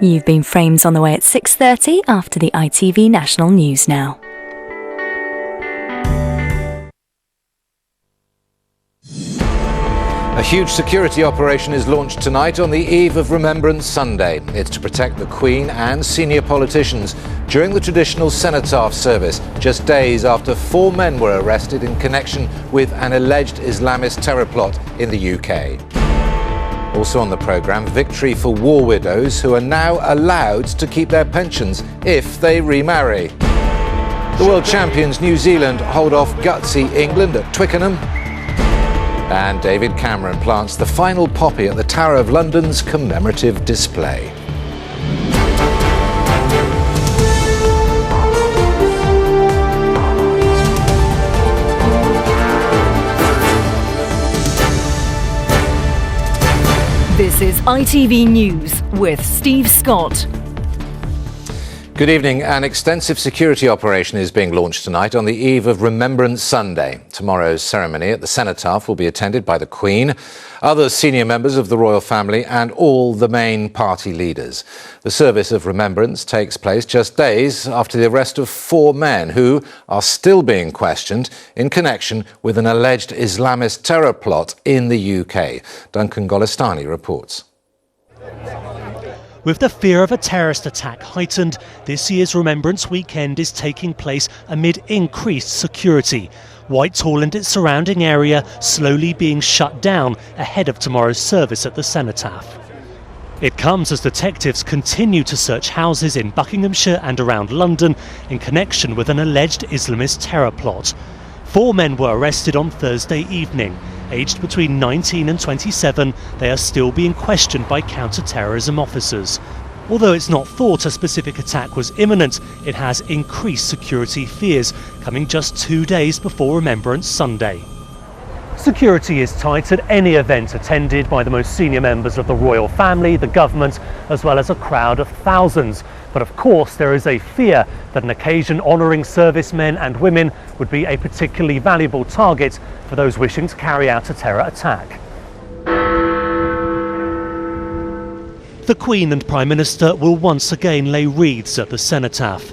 You've been Frames on the way at 6:30 after the ITV National News now. A huge security operation is launched tonight on the eve of Remembrance Sunday. It's to protect the Queen and senior politicians during the traditional cenotaph service, just days after 4 men were arrested in connection with an alleged Islamist terror plot in the UK. Also on the programme, victory for war widows who are now allowed to keep their pensions if they remarry. The world champions New Zealand hold off gutsy England at Twickenham. And David Cameron plants the final poppy at the Tower of London's commemorative display. This is ITV News with Steve Scott. Good evening. An extensive security operation is being launched tonight on the eve of Remembrance Sunday. Tomorrow's ceremony at the Cenotaph will be attended by the Queen, other senior members of the royal family and all the main party leaders. The service of remembrance takes place just days after the arrest of 4 men who are still being questioned in connection with an alleged Islamist terror plot in the UK. Duncan Golestani reports. With the fear of a terrorist attack heightened, this year's Remembrance Weekend is taking place amid increased security. Whitehall and its surrounding area slowly being shut down ahead of tomorrow's service at the Cenotaph. It comes as detectives continue to search houses in Buckinghamshire and around London in connection with an alleged Islamist terror plot. 4 men were arrested on Thursday evening. Aged between 19 and 27, they are still being questioned by counter-terrorism officers. Although it's not thought a specific attack was imminent, it has increased security fears, coming just 2 days before Remembrance Sunday. Security is tight at any event attended by the most senior members of the royal family, the government, as well as a crowd of thousands. But of course there is a fear that an occasion honouring servicemen and women would be a particularly valuable target for those wishing to carry out a terror attack. The Queen and Prime Minister will once again lay wreaths at the Cenotaph.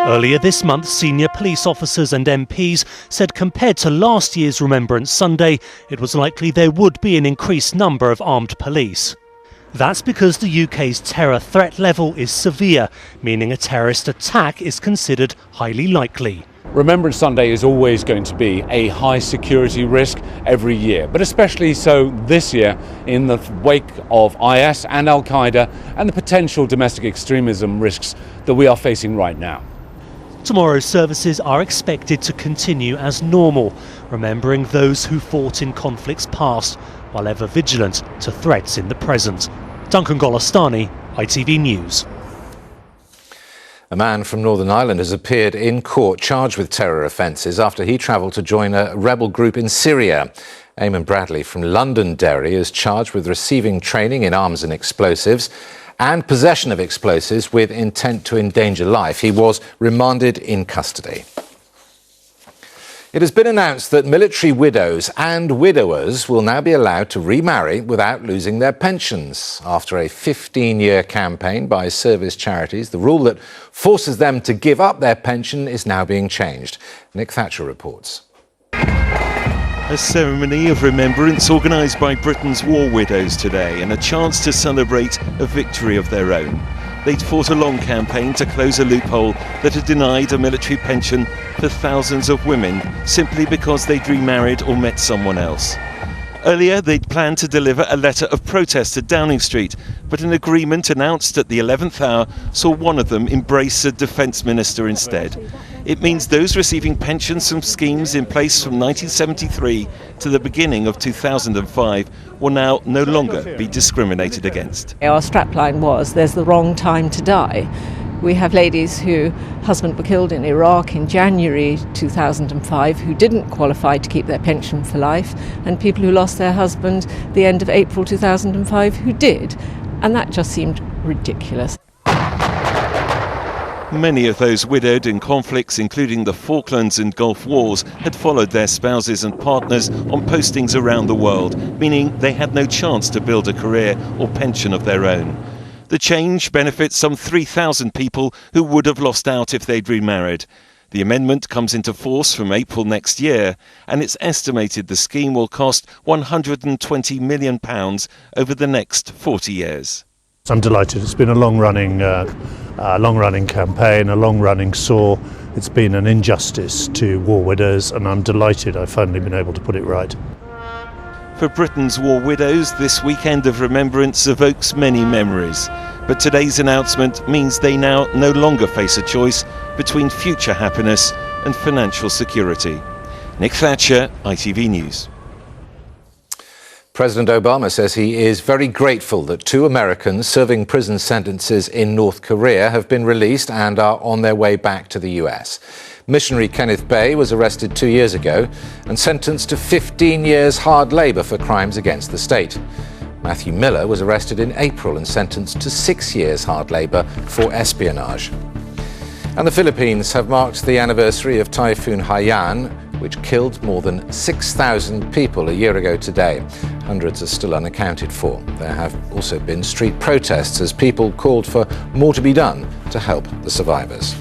Earlier this month, senior police officers and MPs said compared to last year's Remembrance Sunday, it was likely there would be an increased number of armed police. That's because the UK's terror threat level is severe, meaning a terrorist attack is considered highly likely. Remembrance Sunday is always going to be a high security risk every year, but especially so this year in the wake of IS and Al-Qaeda and the potential domestic extremism risks that we are facing right now. Tomorrow's services are expected to continue as normal, remembering those who fought in conflicts past, while ever vigilant to threats in the present. Duncan Golestani, ITV News. A man from Northern Ireland has appeared in court charged with terror offences after he travelled to join a rebel group in Syria. Eamon Bradley from Londonderry is charged with receiving training in arms and explosives and possession of explosives with intent to endanger life. He was remanded in custody. It has been announced that military widows and widowers will now be allowed to remarry without losing their pensions. After a 15-year campaign by service charities, the rule that forces them to give up their pension is now being changed. Nick Thatcher reports. A ceremony of remembrance organised by Britain's war widows today and a chance to celebrate a victory of their own. They'd fought a long campaign to close a loophole that had denied a military pension for thousands of women simply because they'd remarried or met someone else. Earlier, they'd planned to deliver a letter of protest to Downing Street, but an agreement announced at the 11th hour saw one of them embrace a defence minister instead. It means those receiving pensions from schemes in place from 1973 to the beginning of 2005 will now no longer be discriminated against. Our strapline was, there's the wrong time to die. We have ladies whose husband were killed in Iraq in January 2005 who didn't qualify to keep their pension for life, and people who lost their husband the end of April 2005 who did. And that just seemed ridiculous. Many of those widowed in conflicts, including the Falklands and Gulf Wars, had followed their spouses and partners on postings around the world, meaning they had no chance to build a career or pension of their own. The change benefits some 3,000 people who would have lost out if they'd remarried. The amendment comes into force from April next year, and it's estimated the scheme will cost £120 million over the next 40 years. I'm delighted. It's been a long-running campaign, a long-running sore. It's been an injustice to war widows, and I'm delighted I've finally been able to put it right. For Britain's war widows, this weekend of remembrance evokes many memories. But today's announcement means they now no longer face a choice between future happiness and financial security. Nick Thatcher, ITV News. President Obama says he is very grateful that 2 Americans serving prison sentences in North Korea have been released and are on their way back to the US. Missionary Kenneth Bay was arrested 2 years ago and sentenced to 15 years hard labour for crimes against the state. Matthew Miller was arrested in April and sentenced to 6 years hard labour for espionage. And the Philippines have marked the anniversary of Typhoon Haiyan, which killed more than 6,000 people a year ago today. Hundreds are still unaccounted for. There have also been street protests as people called for more to be done to help the survivors.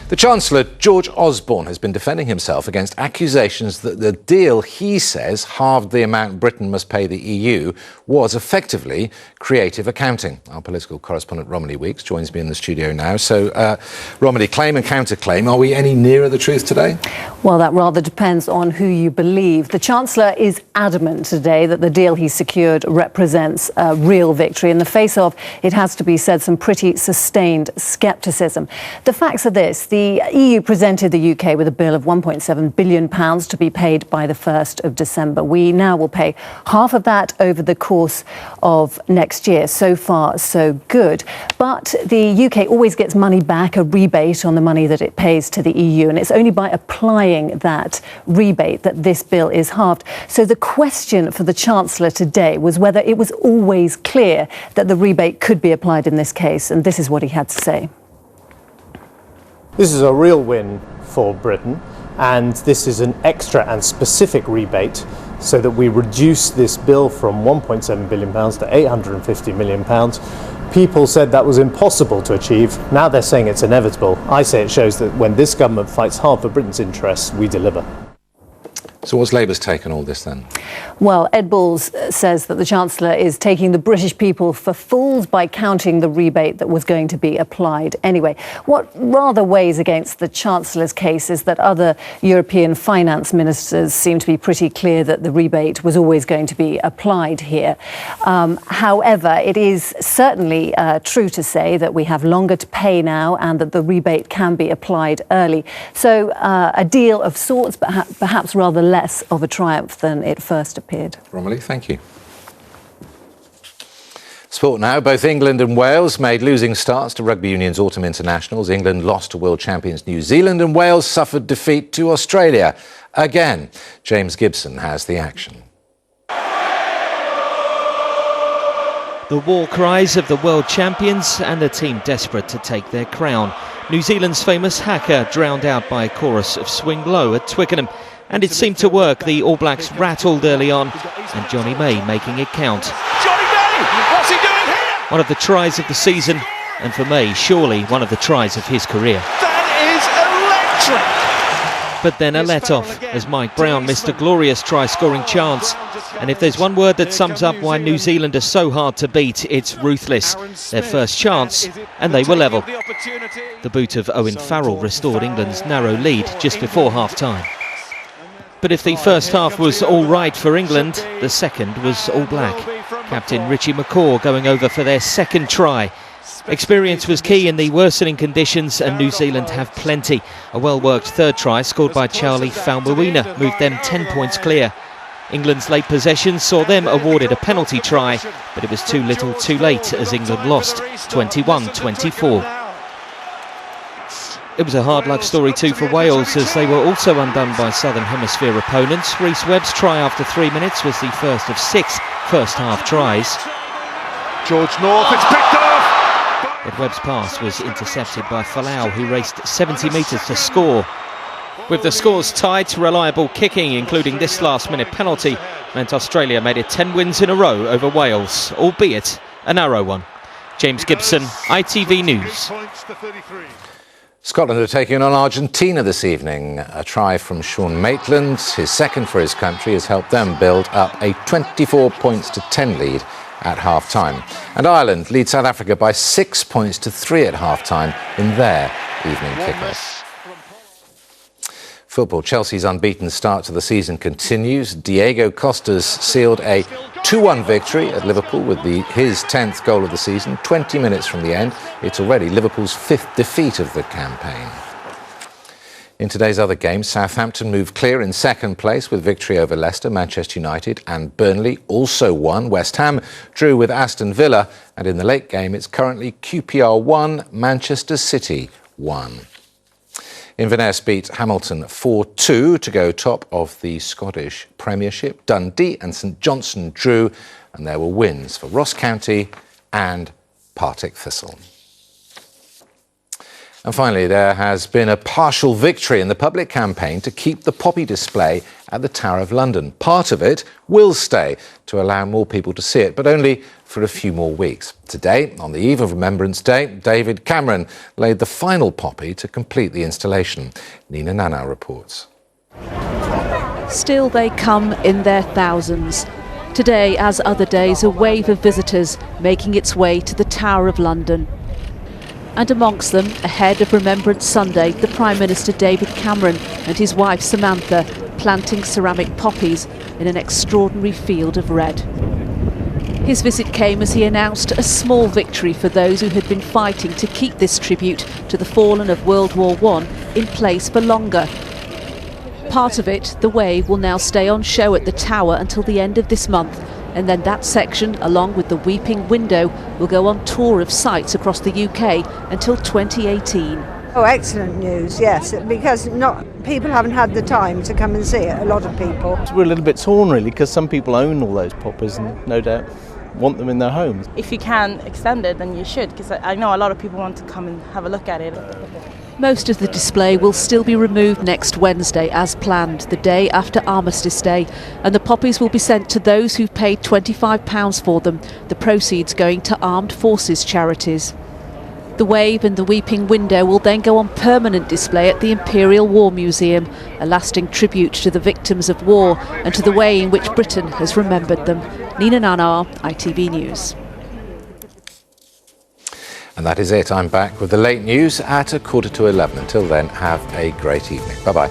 The Chancellor, George Osborne, has been defending himself against accusations that the deal he says halved the amount Britain must pay the EU was effectively creative accounting. Our political correspondent Romilly Weeks joins me in the studio now. So, Romilly, claim and counterclaim. Are we any nearer the truth today? Well, that rather depends on who you believe. The Chancellor is adamant today that the deal he secured represents a real victory in the face of, it has to be said, some pretty sustained scepticism. The facts are this. The EU presented the UK with a bill of £1.7 billion to be paid by the 1st of December. We now will pay half of that over the course of next year. So far, so good. But the UK always gets money back, a rebate on the money that it pays to the EU. And it's only by applying that rebate that this bill is halved. So the question for the Chancellor today was whether it was always clear that the rebate could be applied in this case. And this is what he had to say. This is a real win for Britain, and this is an extra and specific rebate so that we reduce this bill from £1.7 billion to £850 million. People said that was impossible to achieve. Now they're saying it's inevitable. I say it shows that when this government fights hard for Britain's interests, we deliver. So what's Labour's take on all this then? Well, Ed Balls says that the Chancellor is taking the British people for fools by counting the rebate that was going to be applied anyway. What rather weighs against the Chancellor's case is that other European finance ministers seem to be pretty clear that the rebate was always going to be applied here. However, it is certainly true to say that we have longer to pay now and that the rebate can be applied early. So a deal of sorts, but perhaps rather less of a triumph than it first appeared. Romilly, thank you. Sport now. Both England and Wales made losing starts to Rugby Union's autumn internationals. England lost to world champions New Zealand and Wales suffered defeat to Australia. Again, James Gibson has the action. The war cries of the world champions and the team desperate to take their crown. New Zealand's famous haka drowned out by a chorus of Swing Low at Twickenham. And it seemed to work. The All Blacks rattled early on, and Johnny May making it count. Johnny May! What's he doing here? One of the tries of the season, and for May, surely one of the tries of his career. That is electric! But then a let-off, as Mike Brown missed a glorious try-scoring chance. And if there's one word that sums up why New Zealand are so hard to beat, it's ruthless. Their first chance, and they were level. The boot of Owen Farrell restored England's narrow lead just before half-time. But if the first half was all right for England, the second was all black. Captain Richie McCaw going over for their second try. Experience was key in the worsening conditions, and New Zealand have plenty. A well-worked third try scored by Charlie Faumuina moved them 10 points clear. England's late possession saw them awarded a penalty try, but it was too little too late as England lost 21-24. It was a hard luck story too for Wales, as they were also undone by Southern Hemisphere opponents. Rhys Webb's try after 3 minutes was the first of 6 first half tries. George North, it's picked off! but Webb's pass was intercepted by Folau, who raced 70 metres to score. With the scores tied, reliable kicking, including this last-minute penalty, meant Australia made it 10 wins in a row over Wales, albeit a narrow one. James Gibson, ITV News. Scotland are taking on Argentina this evening. A try from Sean Maitland, his second for his country, has helped them build up a 24 points to 10 lead at half-time. And Ireland lead South Africa by 6 points to 3 at half-time in their evening kickoff. Football, Chelsea's unbeaten start to the season continues. Diego Costa's sealed a 2-1 victory at Liverpool with his 10th goal of the season, 20 minutes from the end. It's already Liverpool's 5th defeat of the campaign. In today's other games, Southampton moved clear in second place with victory over Leicester. Manchester United and Burnley also won. West Ham drew with Aston Villa, and in the late game it's currently QPR 1, Manchester City 1. Inverness beat Hamilton 4-2 to go top of the Scottish Premiership. Dundee and St Johnstone drew, and there were wins for Ross County and Partick Thistle. And finally, there has been a partial victory in the public campaign to keep the poppy display at the Tower of London. Part of it will stay to allow more people to see it, but only for a few more weeks. Today, on the eve of Remembrance Day, David Cameron laid the final poppy to complete the installation. Nina Nana reports. Still they come in their thousands. Today, as other days, a wave of visitors making its way to the Tower of London. And amongst them, ahead of Remembrance Sunday, the Prime Minister David Cameron and his wife Samantha planting ceramic poppies in an extraordinary field of red. His visit came as he announced a small victory for those who had been fighting to keep this tribute to the fallen of World War I in place for longer. Part of it, the wave, will now stay on show at the Tower until the end of this month, and then that section, along with the Weeping Window, will go on tour of sites across the UK until 2018. Oh, excellent news, yes, because people haven't had the time to come and see it, a lot of people. We're a little bit torn really, because some people own all those poppies and no doubt want them in their homes. If you can extend it, then you should, because I know a lot of people want to come and have a look at it. Most of the display will still be removed next Wednesday as planned, the day after Armistice Day, and the poppies will be sent to those who've paid £25 for them, the proceeds going to armed forces charities. The wave and the Weeping Window will then go on permanent display at the Imperial War Museum, a lasting tribute to the victims of war and to the way in which Britain has remembered them. Nina Nana, ITV News. And that is it. I'm back with the late news at 11:15. Until then, have a great evening. Bye-bye.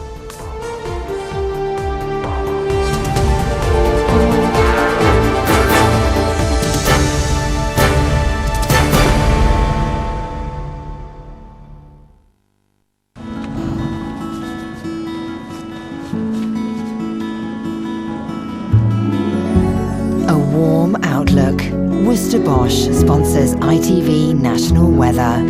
A warm outlook. Worcester Bosch sponsors ITV National Weather.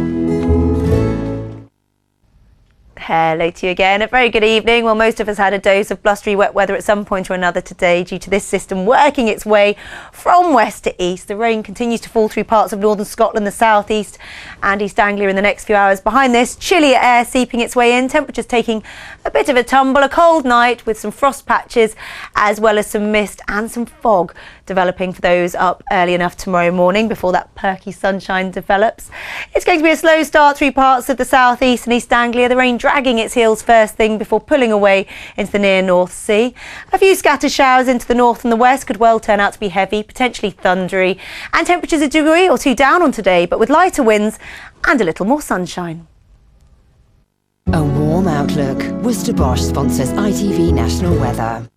Hello to you again. A very good evening. Well, most of us had a dose of blustery wet weather at some point or another today due to this system working its way from west to east. The rain continues to fall through parts of northern Scotland, the south east and East Anglia in the next few hours. Behind this, chillier air seeping its way in, temperatures taking a bit of a tumble. A cold night with some frost patches as well as some mist and some fog developing for those up early enough tomorrow morning before that perky sunshine develops. It's going to be a slow start through parts of the south east and East Anglia. The rain dragging its heels first thing before pulling away into the near North Sea. A few scattered showers into the north and the west could well turn out to be heavy, potentially thundery, and temperatures a degree or two down on today, but with lighter winds and a little more sunshine. A warm outlook. Worcester Bosch sponsors ITV National Weather.